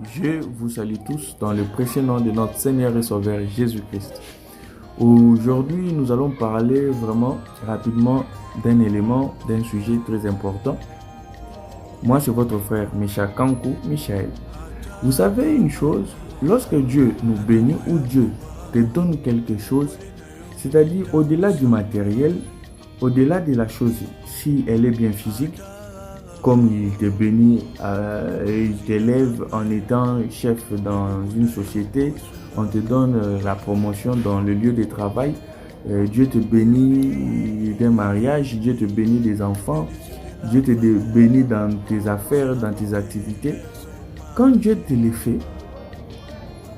Je vous salue tous dans le précieux nom de notre Seigneur et Sauveur Jésus-Christ. Aujourd'hui, nous allons parler vraiment rapidement d'un élément, d'un sujet très important. Moi, c'est votre frère Micha Kankou, Michael. Vous savez une chose, lorsque Dieu nous bénit ou Dieu te donne quelque chose, c'est-à-dire au-delà du matériel, au-delà de la chose, si elle est bien physique, comme il te bénit, il t'élève en étant chef dans une société, on te donne la promotion dans le lieu de travail, Dieu te bénit d'un mariage, Dieu te bénit des enfants, Dieu te bénit dans tes affaires, dans tes activités. Quand Dieu te le fait,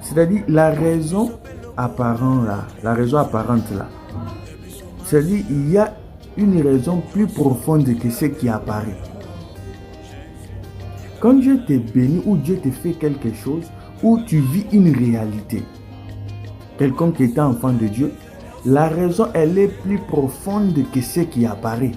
c'est-à-dire la raison apparente là, c'est-à-dire il y a une raison plus profonde que ce qui apparaît. Quand Dieu te bénit ou Dieu te fait quelque chose, ou tu vis une réalité, quelqu'un qui est enfant de Dieu, la raison elle est plus profonde que ce qui apparaît.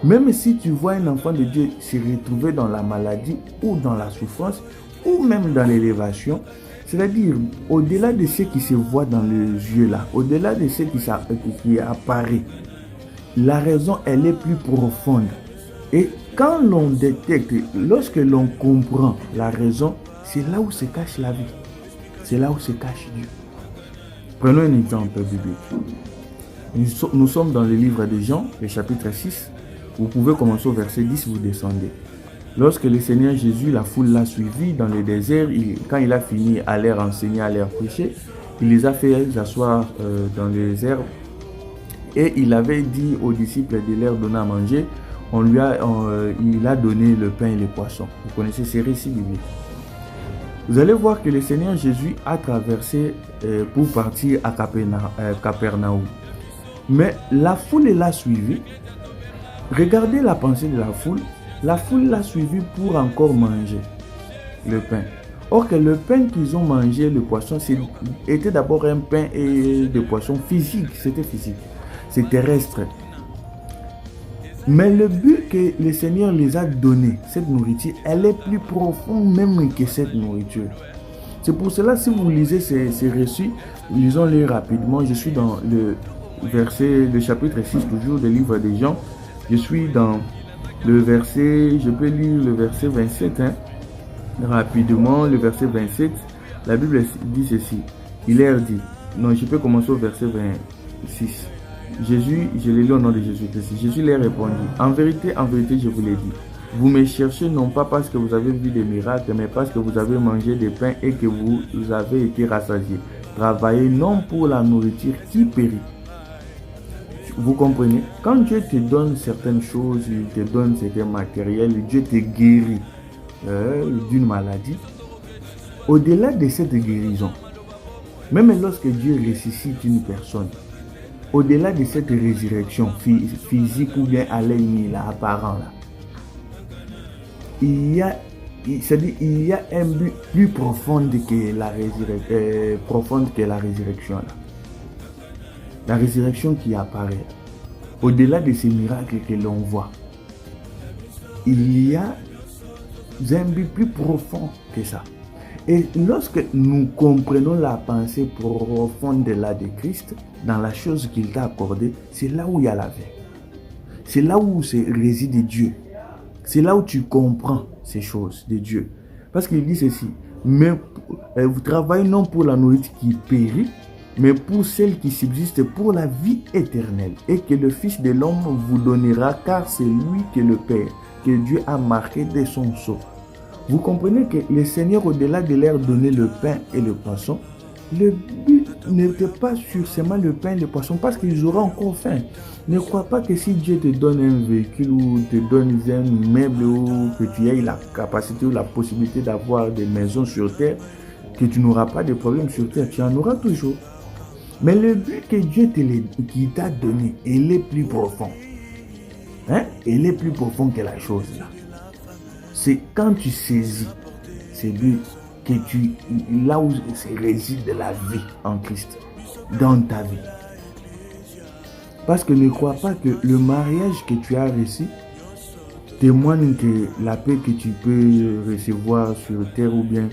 Même si tu vois un enfant de Dieu se retrouver dans la maladie ou dans la souffrance ou même dans l'élévation, c'est-à-dire au-delà de ce qui se voit dans les yeux là, au-delà de ce qui apparaît, la raison elle est plus profonde. Et quand l'on détecte, lorsque l'on comprend la raison, c'est là où se cache la vie. C'est là où se cache Dieu. Prenons un exemple biblique. Nous sommes dans le livre de Jean, le chapitre 6. Vous pouvez commencer au verset 10, vous descendez. Lorsque le Seigneur Jésus, la foule l'a suivi dans le désert, quand il a fini à leur enseigner, à leur prêcher, il les a fait s'asseoir dans les herbes et il avait dit aux disciples de leur donner à manger. Il a donné le pain et les poissons. Vous connaissez ces récits bibliques. Vous allez voir que le Seigneur Jésus a traversé pour partir à Capernaum. Mais la foule l'a suivi. Regardez la pensée de la foule. La foule l'a suivi pour encore manger le pain. Or que le pain qu'ils ont mangé, le poisson, était d'abord un pain et de poisson physique. C'était physique. C'est terrestre. Mais le but que le Seigneur les a donné, cette nourriture, elle est plus profonde même que cette nourriture. C'est pour cela, si vous lisez ces récits, lisons-les rapidement. Je suis dans le chapitre 6, toujours du livre de Jean. Je suis dans le verset, je peux lire le verset 27, rapidement, le verset 27. La Bible dit ceci. Il leur dit, non, je peux commencer au verset 26. Jésus, je l'ai lu au nom de Jésus-Christ. Jésus leur répondit, en vérité, je vous l'ai dit. Vous me cherchez non pas parce que vous avez vu des miracles, mais parce que vous avez mangé des pains et que vous avez été rassasiés. Travaillez non pour la nourriture qui périt. Vous comprenez? Quand Dieu te donne certaines choses, il te donne certains matériels, Dieu te guérit d'une maladie. Au-delà de cette guérison, même lorsque Dieu ressuscite une personne, au-delà de cette résurrection physique ou bien à l'œil là, apparent là, il y a un but plus profond que la résurrection là. La résurrection qui apparaît, au-delà de ces miracles que l'on voit, il y a un but plus profond que ça. Et lorsque nous comprenons la pensée profonde de la de Christ, dans la chose qu'il t'a accordée, c'est là où il y a la vie. C'est là où réside Dieu. C'est là où tu comprends ces choses de Dieu. Parce qu'il dit ceci, mais vous travaillez non pour la nourriture qui périt, mais pour celle qui subsiste pour la vie éternelle, et que le Fils de l'homme vous donnera, car c'est lui que le Père, que Dieu a marqué de son sceau. Vous comprenez que le Seigneur, au-delà de leur donner le pain et le poisson, le but n'était pas seulement le pain et le poisson, parce qu'ils auraient encore faim. Ne crois pas que si Dieu te donne un véhicule ou te donne un meuble ou que tu aies la capacité ou la possibilité d'avoir des maisons sur terre, que tu n'auras pas de problème sur terre, tu en auras toujours. Mais le but que Dieu qui t'a donné, il est plus profond. Il est plus profond que la chose là. C'est quand tu saisis ce but que là où réside la vie en Christ, dans ta vie. Parce que ne crois pas que le mariage que tu as reçu, témoigne que la paix que tu peux recevoir sur terre ou bien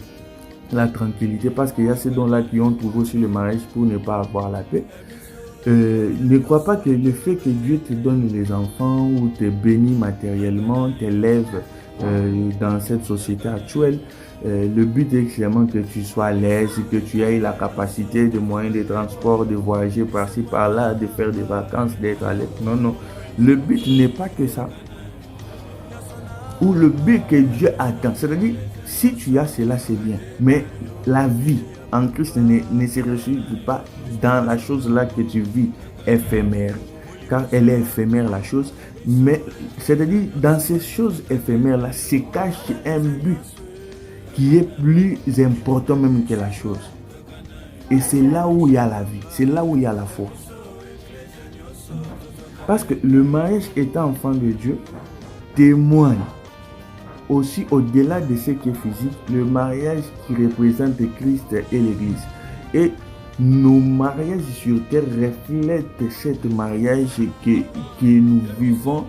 la tranquillité, parce qu'il y a ces dons-là qui ont trouvé aussi le mariage pour ne pas avoir la paix. Ne crois pas que le fait que Dieu te donne les enfants ou te bénit matériellement, t'élève dans cette société actuelle. Le but est clairement que tu sois à l'aise, que tu aies la capacité de moyens de transport, de voyager par-ci, par-là, de faire des vacances, d'être à l'aise. Non, non. Le but n'est pas que ça. Ou le but que Dieu attend. C'est-à-dire, si tu as cela, c'est bien. Mais la vie en Christ ne se résume pas dans la chose là que tu vis éphémère. Car elle est éphémère la chose. Mais c'est-à-dire, dans ces choses éphémères là, se cache un but qui est plus important même que la chose. Et c'est là où il y a la vie. C'est là où il y a la foi. Parce que le mariage étant enfant de Dieu témoigne aussi au-delà de ce qui est physique, le mariage qui représente Christ et l'Église. Et nos mariages sur terre reflètent ce mariage que nous vivons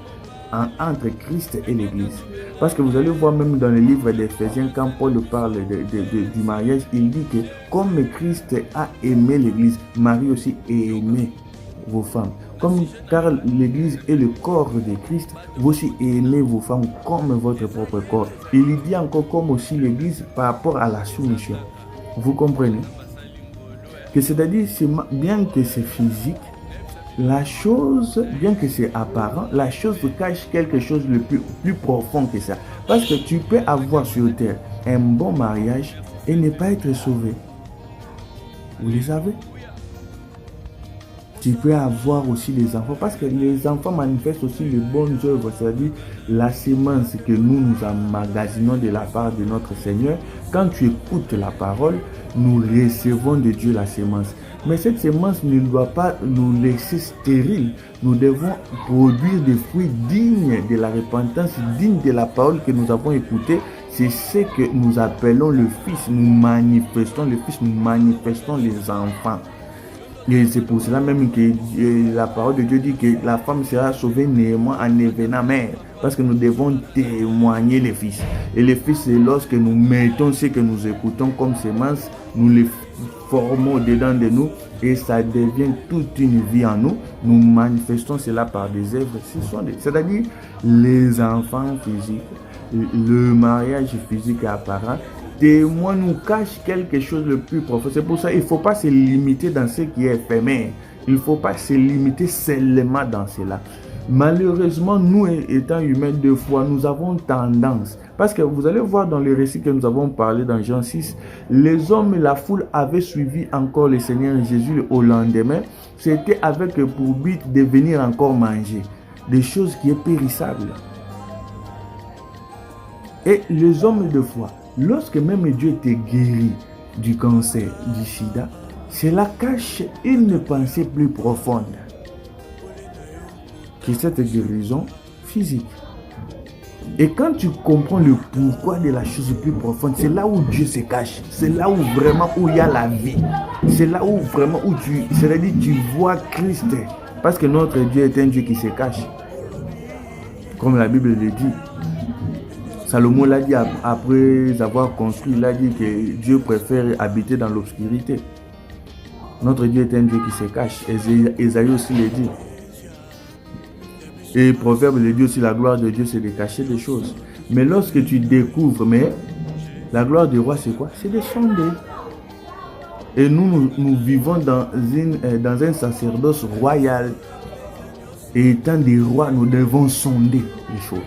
entre Christ et l'Église. Parce que vous allez voir même dans le livre d'Éphésiens, quand Paul parle du mariage, il dit que comme Christ a aimé l'Église, Marie aussi a aimé vos femmes. Car l'Église est le corps de Christ, vous aussi aimez vos femmes comme votre propre corps. Il dit encore comme aussi l'Église par rapport à la soumission. Vous comprenez? Que c'est-à-dire, bien que c'est physique, la chose, bien que c'est apparent, la chose cache quelque chose de plus profond que ça. Parce que tu peux avoir sur terre un bon mariage et ne pas être sauvé. Vous les avez? Tu peux avoir aussi les enfants, parce que les enfants manifestent aussi les bonnes œuvres, c'est-à-dire la sémence que nous emmagasinons de la part de notre Seigneur. Quand tu écoutes la parole, nous recevons de Dieu la sémence. Mais cette sémence ne doit pas nous laisser stériles. Nous devons produire des fruits dignes de la repentance, dignes de la parole que nous avons écoutée. C'est ce que nous appelons le Fils. Nous manifestons le Fils, nous manifestons les enfants. Et c'est pour cela même que la parole de Dieu dit que la femme sera sauvée néanmoins en devenant mère. Parce que nous devons témoigner les fils. Et les fils, c'est lorsque nous mettons ce que nous écoutons comme sémence, nous les formons dedans de nous et ça devient toute une vie en nous. Nous manifestons cela par des œuvres. C'est-à-dire les enfants physiques, le mariage physique et apparent, témoin nous cache quelque chose de plus profond. C'est pour ça qu'il ne faut pas se limiter dans ce qui est éphémère. Il ne faut pas se limiter seulement dans cela. Malheureusement, nous étant humains, deux fois, nous avons tendance. Parce que vous allez voir dans le récit que nous avons parlé dans Jean 6, les hommes et la foule avaient suivi encore le Seigneur Jésus au lendemain. C'était avec pour but de venir encore manger des choses qui sont périssables. Et les hommes de foi, lorsque même Dieu te guérit du cancer, du sida, cela cache une pensée plus profonde que cette guérison physique. Et quand tu comprends le pourquoi de la chose plus profonde, c'est là où Dieu se cache. C'est là où vraiment où il y a la vie. C'est là où vraiment où c'est-à-dire tu vois Christ. Parce que notre Dieu est un Dieu qui se cache. Comme la Bible le dit. Salomon l'a dit après avoir construit, il a dit que Dieu préfère habiter dans l'obscurité. Notre Dieu est un Dieu qui se cache. Ésaïe aussi le dit. Et Proverbe le dit aussi, la gloire de Dieu c'est de cacher des choses. Mais lorsque tu découvres, mais la gloire du roi c'est quoi? C'est de sonder. Et nous vivons dans un sacerdoce royal. Et étant des rois, nous devons sonder les choses.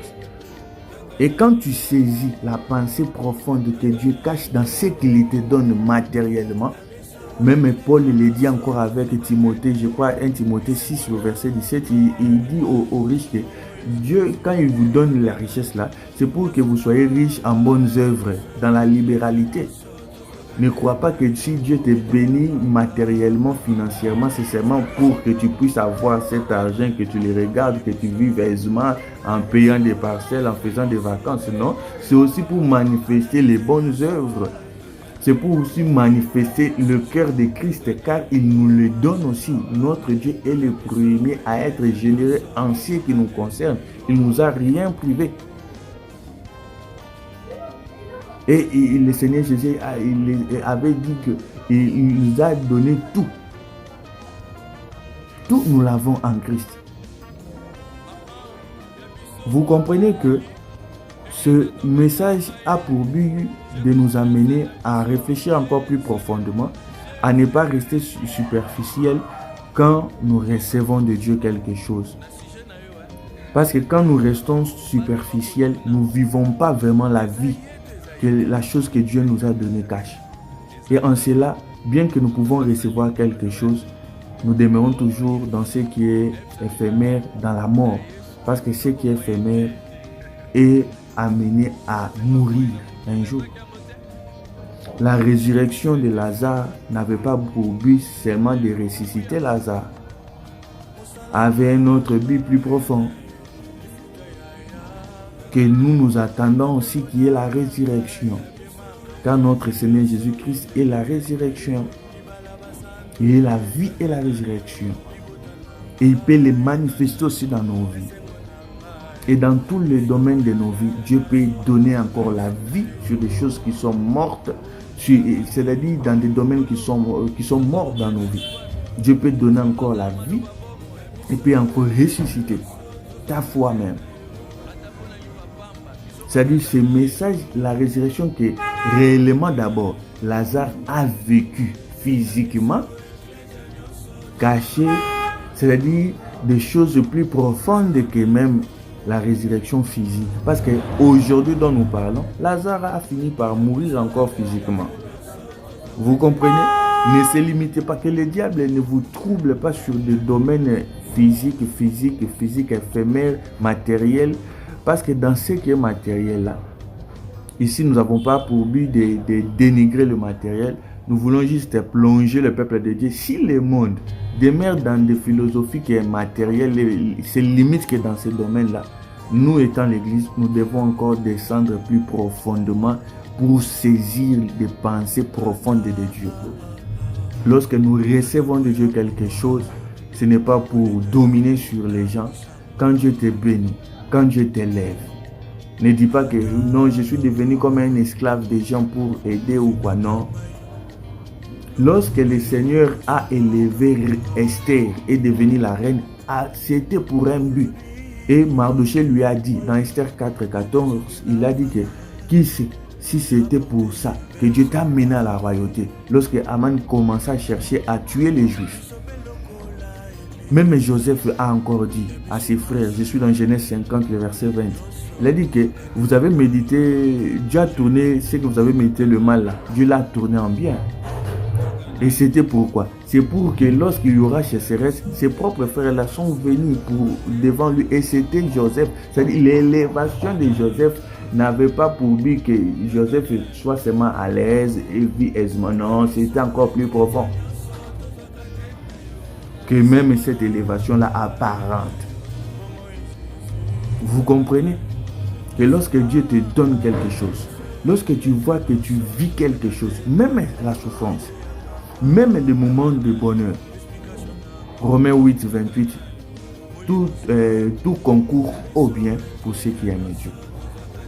Et quand tu saisis la pensée profonde que Dieu cache dans ce qu'il te donne matériellement, même Paul le dit encore avec Timothée, je crois 1 Timothée 6 au verset 17, il dit aux riches que Dieu, quand il vous donne la richesse là, c'est pour que vous soyez riches en bonnes œuvres, dans la libéralité. Ne crois pas que si Dieu te bénit matériellement, financièrement, c'est seulement pour que tu puisses avoir cet argent, que tu les regardes, que tu vives aisément en payant des parcelles, en faisant des vacances. Non, c'est aussi pour manifester les bonnes œuvres. C'est pour aussi manifester le cœur de Christ, car il nous le donne aussi. Notre Dieu est le premier à être généreux en ce qui nous concerne. Il ne nous a rien privé. Et le Seigneur Jésus il avait dit qu'il nous a donné tout. Tout nous l'avons en Christ. Vous comprenez que ce message a pour but de nous amener à réfléchir encore plus profondément, à ne pas rester superficiel quand nous recevons de Dieu quelque chose. Parce que quand nous restons superficiels, nous ne vivons pas vraiment la vie que la chose que Dieu nous a donnée cache. Et en cela, bien que nous pouvons recevoir quelque chose, nous demeurons toujours dans ce qui est éphémère, dans la mort. Parce que ce qui est éphémère est amené à mourir un jour. La résurrection de Lazare n'avait pas pour but seulement de ressusciter Lazare. Avait un autre but plus profond. Que nous attendons aussi qui est la résurrection. Car notre Seigneur Jésus-Christ est la résurrection. Il est la vie et la résurrection. Et il peut les manifester aussi dans nos vies. Et dans tous les domaines de nos vies, Dieu peut donner encore la vie sur des choses qui sont mortes, c'est-à-dire dans des domaines qui sont morts dans nos vies. Dieu peut donner encore la vie et peut encore ressusciter ta foi même. C'est-à-dire ce message, la résurrection que réellement d'abord, Lazare a vécu physiquement, caché, c'est-à-dire des choses plus profondes que même la résurrection physique. Parce qu'aujourd'hui dont nous parlons, Lazare a fini par mourir encore physiquement. Vous comprenez? Ne se limitez pas, que le diable ne vous trouble pas sur des domaines physiques, éphémères, matériels. Parce que dans ce qui est matériel là, ici nous n'avons pas pour but de dénigrer le matériel. Nous voulons juste plonger le peuple de Dieu. Si le monde demeure dans des philosophies qui sont matérielles, c'est limite que dans ce domaine-là, nous étant l'Église, nous devons encore descendre plus profondément pour saisir des pensées profondes de Dieu. Lorsque nous recevons de Dieu quelque chose, ce n'est pas pour dominer sur les gens. Quand Dieu te bénit, quand Dieu t'élève, ne dis pas que non, je suis devenu comme un esclave des gens pour aider ou quoi, non. Lorsque le Seigneur a élevé Esther et devenu la reine, c'était pour un but. Et Mardochée lui a dit, dans Esther 4:14, il a dit que si c'était pour ça, que Dieu t'a mené à la royauté, lorsque Aman commença à chercher à tuer les Juifs. Même Joseph a encore dit à ses frères, je suis dans Genèse 50, le verset 20, il a dit que vous avez médité, Dieu a tourné ce que vous avez médité le mal là, Dieu l'a tourné en bien. Et c'était pourquoi? C'est pour que lorsqu'il y aura chasseresse, ses propres frères là sont venus devant lui. Et c'était Joseph. C'est-à-dire l'élévation de Joseph n'avait pas pour but que Joseph soit seulement à l'aise et vit aisément. Non, c'était encore plus profond. Que même cette élévation-là apparente. Vous comprenez? Que lorsque Dieu te donne quelque chose, lorsque tu vois que tu vis quelque chose, même la souffrance, même des moments de bonheur. Romains 8, 28. Tout concourt au bien pour ceux qui aiment Dieu.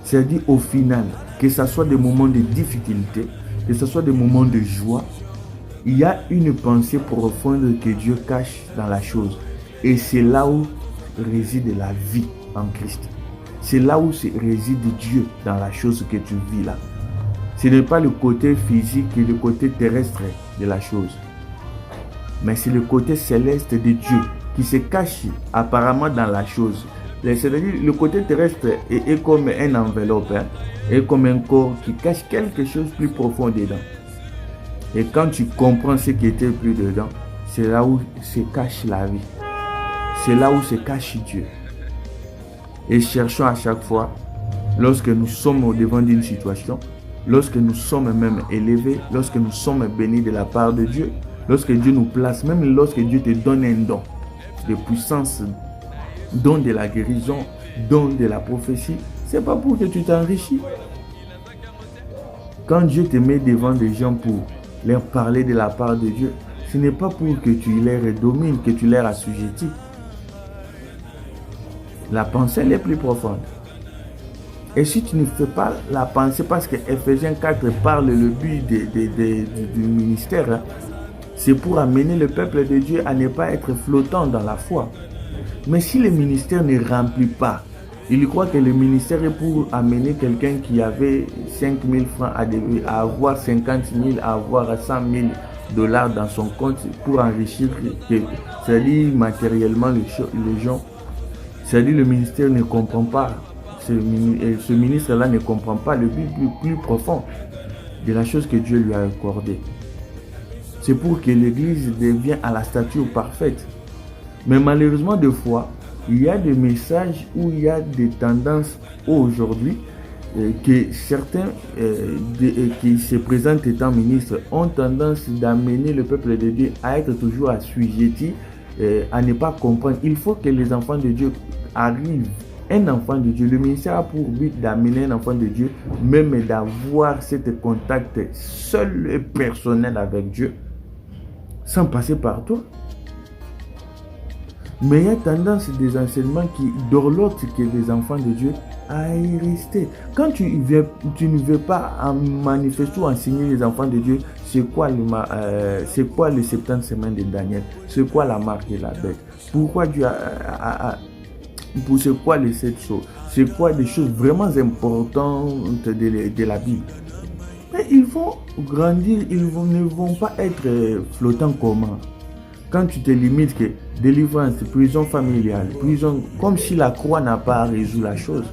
C'est-à-dire au final, que ce soit des moments de difficulté, que ce soit des moments de joie, il y a une pensée profonde que Dieu cache dans la chose. Et c'est là où réside la vie en Christ. C'est là où réside Dieu dans la chose que tu vis là. Ce n'est pas le côté physique et le côté terrestre de la chose. Mais c'est le côté céleste de Dieu qui se cache apparemment dans la chose. C'est-à-dire le côté terrestre est comme un enveloppe, est comme un corps qui cache quelque chose plus profond dedans. Et quand tu comprends ce qui était plus dedans, c'est là où se cache la vie. C'est là où se cache Dieu. Et cherchons à chaque fois, lorsque nous sommes au devant d'une situation, lorsque nous sommes même élevés, lorsque nous sommes bénis de la part de Dieu, lorsque Dieu nous place, même lorsque Dieu te donne un don de puissance, don de la guérison, don de la prophétie, c'est pas pour que tu t'enrichis. Quand Dieu te met devant des gens pour leur parler de la part de Dieu, ce n'est pas pour que tu les domines, que tu les assujettis. La pensée est plus profonde. Et si tu ne fais pas la pensée, parce que Ephésiens 4 parle le but du ministère, hein, c'est pour amener le peuple de Dieu à ne pas être flottant dans la foi. Mais si le ministère ne remplit pas, il croit que le ministère est pour amener quelqu'un qui avait 5 000 francs à avoir 50 000, à avoir 100 000 dollars dans son compte pour enrichir, c'est-à-dire matériellement les gens. C'est-à-dire le ministère ne comprend pas, ce ministre-là ne comprend pas le but plus profond de la chose que Dieu lui a accordée. C'est pour que l'Église devienne à la stature parfaite. Mais malheureusement, des fois, il y a des messages où il y a des tendances aujourd'hui que certains qui se présentent étant ministres ont tendance d'amener le peuple de Dieu à être toujours assujetti, à ne pas comprendre. Il faut que les enfants de Dieu arrivent. Un enfant de Dieu, le ministère a pour but d'amener un enfant de Dieu, même d'avoir ce contact seul et personnel avec Dieu, sans passer par toi. Mais il y a tendance des enseignements qui dorlotent que les enfants de Dieu à y rester. Quand tu ne veux pas en manifester ou enseigner les enfants de Dieu, c'est quoi les 70 semaines de Daniel? C'est quoi la marque de la bête? Pourquoi Dieu c'est quoi les 7 choses? C'est quoi des choses vraiment importantes de la Bible? Mais ils vont grandir, ne vont pas être flottants comment? Quand tu te limites que délivrance, prison familiale, prison, comme si la croix n'a pas résolu la chose.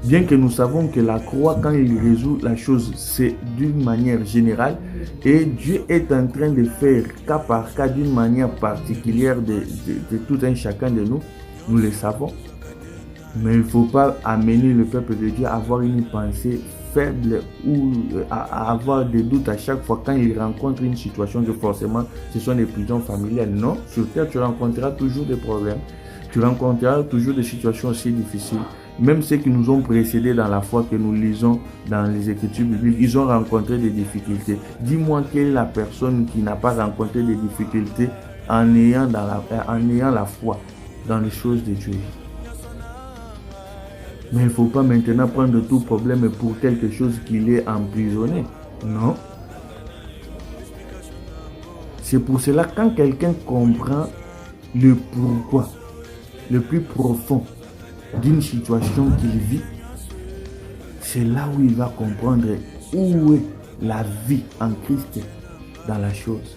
Bien que nous savons que la croix, quand il résout la chose, c'est d'une manière générale. Et Dieu est en train de faire cas par cas d'une manière particulière de tout un chacun de nous. Nous le savons. Mais il ne faut pas amener le peuple de Dieu à avoir une pensée faible ou à avoir des doutes à chaque fois quand il rencontre une situation que forcément ce sont des prisons familiales. Non, sur terre tu rencontreras toujours des problèmes, tu rencontreras toujours des situations aussi difficiles. Même ceux qui nous ont précédés dans la foi que nous lisons dans les Écritures bibliques, ils ont rencontré des difficultés. Dis-moi quelle est la personne qui n'a pas rencontré des difficultés en ayant la foi dans les choses de Dieu. Mais il ne faut pas maintenant prendre tout problème pour quelque chose qu'il est emprisonné. Non. C'est pour cela quand quelqu'un comprend le pourquoi, le plus profond d'une situation qu'il vit, c'est là où il va comprendre où est la vie en Christ dans la chose.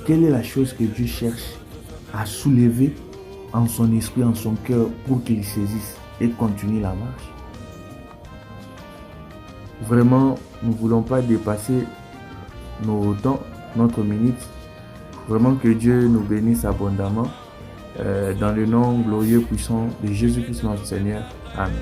Quelle est la chose que Dieu cherche à soulever en son esprit, en son cœur, pour qu'il saisisse et continue la marche. Vraiment, nous ne voulons pas dépasser nos temps, notre minute. Vraiment que Dieu nous bénisse abondamment. Dans le nom glorieux puissant de Jésus-Christ notre Seigneur. Amen.